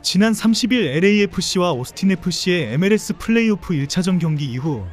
지난 30일 LAFC와 오스틴FC의 MLS 플레이오프 1차전 경기 이후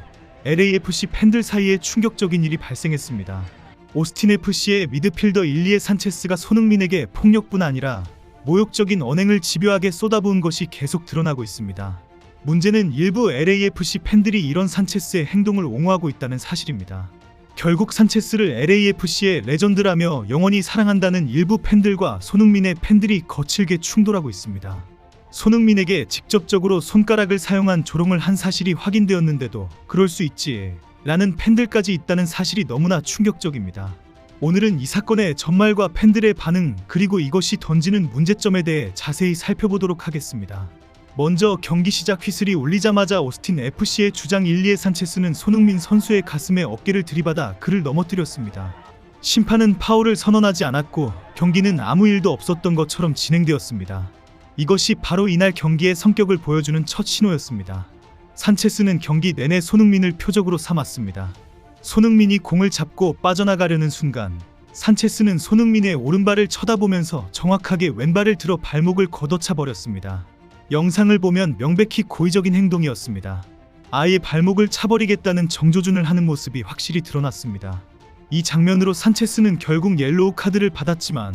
LAFC 팬들 사이에 충격적인 일이 발생했습니다. 오스틴FC의 미드필더 일리에 산체스가 손흥민에게 폭력뿐 아니라 모욕적인 언행을 집요하게 쏟아부은 것이 계속 드러나고 있습니다. 문제는 일부 LAFC 팬들이 이런 산체스의 행동을 옹호하고 있다는 사실입니다. 결국 산체스를 LAFC의 레전드라며 영원히 사랑한다는 일부 팬들과 손흥민의 팬들이 거칠게 충돌하고 있습니다. 손흥민에게 직접적으로 손가락을 사용한 조롱을 한 사실이 확인되었는데도 그럴 수 있지 라는 팬들까지 있다는 사실이 너무나 충격적입니다. 오늘은 이 사건의 전말과 팬들의 반응 그리고 이것이 던지는 문제점에 대해 자세히 살펴보도록 하겠습니다. 먼저 경기 시작 휘슬이 울리자마자 오스틴 FC의 주장 일리에 산체스는 손흥민 선수의 가슴에 어깨를 들이받아 그를 넘어뜨렸습니다. 심판은 파울을 선언하지 않았고 경기는 아무 일도 없었던 것처럼 진행되었습니다. 이것이 바로 이날 경기의 성격을 보여주는 첫 신호였습니다. 산체스는 경기 내내 손흥민을 표적으로 삼았습니다. 손흥민이 공을 잡고 빠져나가려는 순간 산체스는 손흥민의 오른발을 쳐다보면서 정확하게 왼발을 들어 발목을 걷어차 버렸습니다. 영상을 보면 명백히 고의적인 행동이었습니다. 아예 발목을 차버리겠다는 정조준을 하는 모습이 확실히 드러났습니다. 이 장면으로 산체스는 결국 옐로우 카드를 받았지만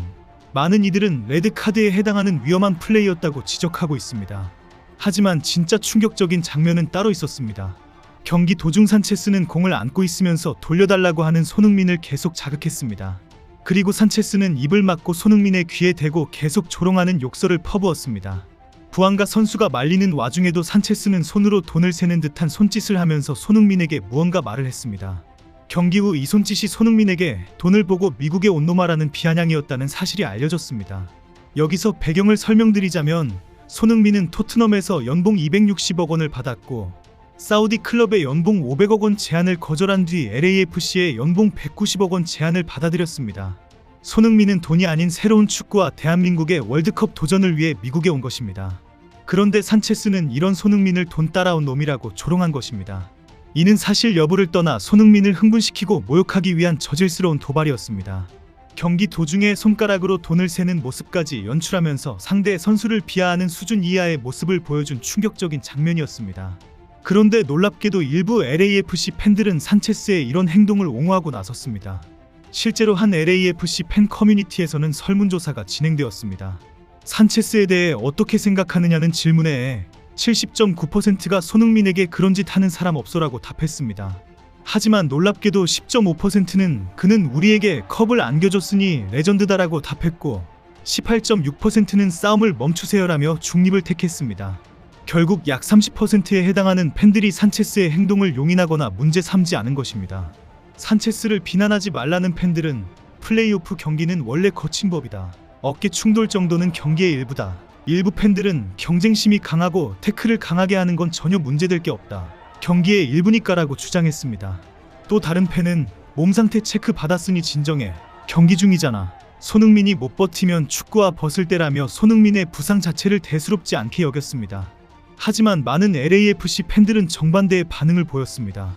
많은 이들은 레드카드에 해당하는 위험한 플레이였다고 지적하고 있습니다. 하지만 진짜 충격적인 장면은 따로 있었습니다. 경기 도중 산체스는 공을 안고 있으면서 돌려달라고 하는 손흥민을 계속 자극했습니다. 그리고 산체스는 입을 막고 손흥민의 귀에 대고 계속 조롱하는 욕설을 퍼부었습니다. 부안가 선수가 말리는 와중에도 산체스는 손으로 돈을 세는 듯한 손짓을 하면서 손흥민에게 무언가 말을 했습니다. 경기 후 이 손짓이 손흥민에게 돈을 보고 미국에 온 놈아라는 비아냥이었다는 사실이 알려졌습니다. 여기서 배경을 설명드리자면 손흥민은 토트넘에서 연봉 260억 원을 받았고 사우디 클럽의 연봉 500억 원 제안을 거절한 뒤 LAFC의 연봉 190억 원 제안을 받아들였습니다. 손흥민은 돈이 아닌 새로운 축구와 대한민국의 월드컵 도전을 위해 미국에 온 것입니다. 그런데 산체스는 이런 손흥민을 돈 따라온 놈이라고 조롱한 것입니다. 이는 사실 여부를 떠나 손흥민을 흥분시키고 모욕하기 위한 저질스러운 도발이었습니다. 경기 도중에 손가락으로 돈을 세는 모습까지 연출하면서 상대 선수를 비하하는 수준 이하의 모습을 보여준 충격적인 장면이었습니다. 그런데 놀랍게도 일부 LAFC 팬들은 산체스의 이런 행동을 옹호하고 나섰습니다. 실제로 한 LAFC 팬 커뮤니티에서는 설문조사가 진행되었습니다. 산체스에 대해 어떻게 생각하느냐는 질문에 70.9%가 손흥민에게 그런 짓 하는 사람 없어라고 답했습니다. 하지만 놀랍게도 10.5%는 그는 우리에게 컵을 안겨줬으니 레전드다라고 답했고 18.6%는 싸움을 멈추세요라며 중립을 택했습니다. 결국 약 30%에 해당하는 팬들이 산체스의 행동을 용인하거나 문제 삼지 않은 것입니다. 산체스를 비난하지 말라는 팬들은 플레이오프 경기는 원래 거친 법이다. 어깨 충돌 정도는 경기의 일부다. 일부 팬들은 경쟁심이 강하고 태클을 강하게 하는 건 전혀 문제될 게 없다. 경기의 일부니까라고 주장했습니다. 또 다른 팬은 몸 상태 체크 받았으니 진정해. 경기 중이잖아. 손흥민이 못 버티면 축구와 벗을 때라며 손흥민의 부상 자체를 대수롭지 않게 여겼습니다. 하지만 많은 LAFC 팬들은 정반대의 반응을 보였습니다.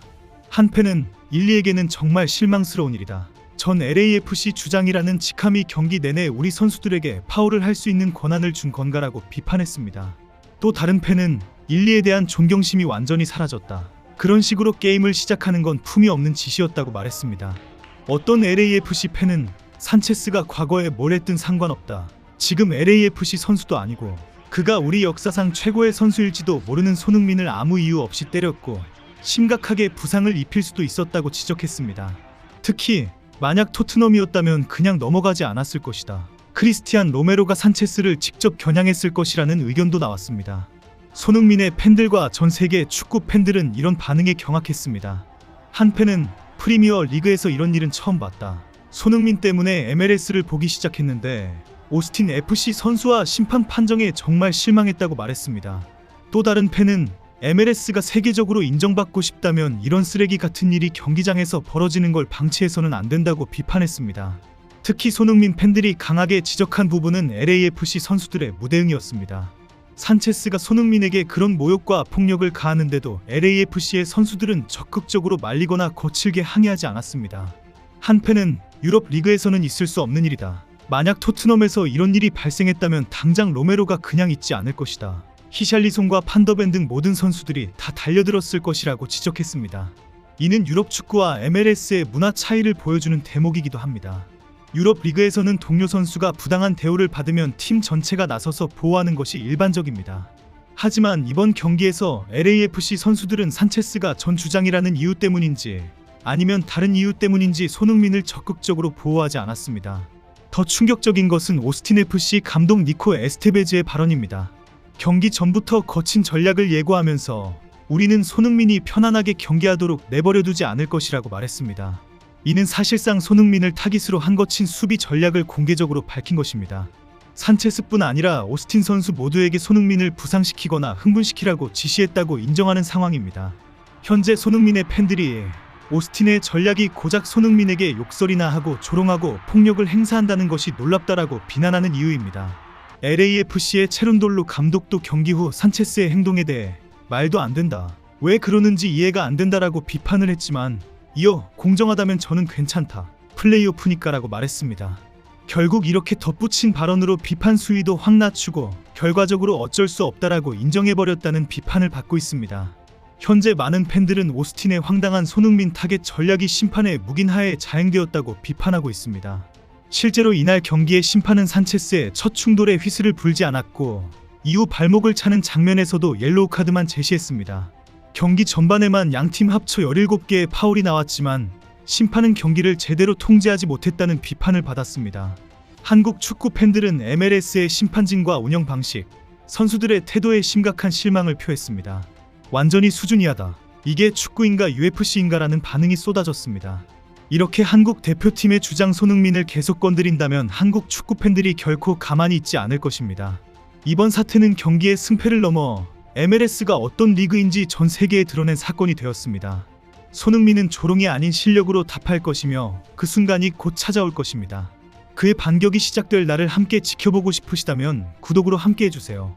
한 팬은 일리에게는 정말 실망스러운 일이다. 전 LAFC 주장이라는 직함이 경기 내내 우리 선수들에게 파울을 할 수 있는 권한을 준 건가라고 비판했습니다. 또 다른 팬은 일리에 대한 존경심이 완전히 사라졌다. 그런 식으로 게임을 시작하는 건 품이 없는 짓이었다고 말했습니다. 어떤 LAFC 팬은 산체스가 과거에 뭘 했든 상관없다. 지금 LAFC 선수도 아니고 그가 우리 역사상 최고의 선수일지도 모르는 손흥민을 아무 이유 없이 때렸고 심각하게 부상을 입힐 수도 있었다고 지적했습니다. 특히 만약 토트넘이었다면 그냥 넘어가지 않았을 것이다. 크리스티안 로메로가 산체스를 직접 겨냥했을 것이라는 의견도 나왔습니다. 손흥민의 팬들과 전 세계 축구 팬들은 이런 반응에 경악했습니다. 한 팬은 프리미어 리그에서 이런 일은 처음 봤다. 손흥민 때문에 MLS를 보기 시작했는데 오스틴 FC 선수와 심판 판정에 정말 실망했다고 말했습니다. 또 다른 팬은 MLS가 세계적으로 인정받고 싶다면 이런 쓰레기 같은 일이 경기장에서 벌어지는 걸 방치해서는 안 된다고 비판했습니다. 특히 손흥민 팬들이 강하게 지적한 부분은 LAFC 선수들의 무대응이었습니다. 산체스가 손흥민에게 그런 모욕과 폭력을 가하는데도 LAFC의 선수들은 적극적으로 말리거나 거칠게 항의하지 않았습니다. 한 팬은 유럽 리그에서는 있을 수 없는 일이다. 만약 토트넘에서 이런 일이 발생했다면 당장 로메로가 그냥 있지 않을 것이다. 히샬리송과 판더벤 등 모든 선수들이 다 달려들었을 것이라고 지적했습니다. 이는 유럽 축구와 MLS의 문화 차이를 보여주는 대목이기도 합니다. 유럽 리그에서는 동료 선수가 부당한 대우를 받으면 팀 전체가 나서서 보호하는 것이 일반적입니다. 하지만 이번 경기에서 LAFC 선수들은 산체스가 전 주장이라는 이유 때문인지 아니면 다른 이유 때문인지 손흥민을 적극적으로 보호하지 않았습니다. 더 충격적인 것은 오스틴 FC 감독 니코 에스테베즈의 발언입니다. 경기 전부터 거친 전략을 예고하면서 우리는 손흥민이 편안하게 경기하도록 내버려두지 않을 것이라고 말했습니다. 이는 사실상 손흥민을 타깃으로 한 거친 수비 전략을 공개적으로 밝힌 것입니다. 산체스뿐 아니라 오스틴 선수 모두에게 손흥민을 부상시키거나 흥분시키라고 지시했다고 인정하는 상황입니다. 현재 손흥민의 팬들이 오스틴의 전략이 고작 손흥민에게 욕설이나 하고 조롱하고 폭력을 행사한다는 것이 놀랍다라고 비난하는 이유입니다. LAFC의 체룬돌루 감독도 경기 후 산체스의 행동에 대해 말도 안 된다, 왜 그러는지 이해가 안 된다라고 비판을 했지만 이어 공정하다면 저는 괜찮다, 플레이오프니까라고 말했습니다. 결국 이렇게 덧붙인 발언으로 비판 수위도 확 낮추고 결과적으로 어쩔 수 없다라고 인정해버렸다는 비판을 받고 있습니다. 현재 많은 팬들은 오스틴의 황당한 손흥민 타겟 전략이 심판의 묵인하에 자행되었다고 비판하고 있습니다. 실제로 이날 경기의 심판은 산체스의 첫 충돌에 휘슬을 불지 않았고 이후 발목을 차는 장면에서도 옐로우 카드만 제시했습니다. 경기 전반에만 양팀 합쳐 17개의 파울이 나왔지만 심판은 경기를 제대로 통제하지 못했다는 비판을 받았습니다. 한국 축구 팬들은 MLS의 심판진과 운영 방식, 선수들의 태도에 심각한 실망을 표했습니다. 완전히 수준 이하다, 이게 축구인가 UFC인가라는 반응이 쏟아졌습니다. 이렇게 한국 대표팀의 주장 손흥민을 계속 건드린다면 한국 축구 팬들이 결코 가만히 있지 않을 것입니다. 이번 사태는 경기의 승패를 넘어 MLS가 어떤 리그인지 전 세계에 드러낸 사건이 되었습니다. 손흥민은 조롱이 아닌 실력으로 답할 것이며 그 순간이 곧 찾아올 것입니다. 그의 반격이 시작될 날을 함께 지켜보고 싶으시다면 구독으로 함께 해주세요.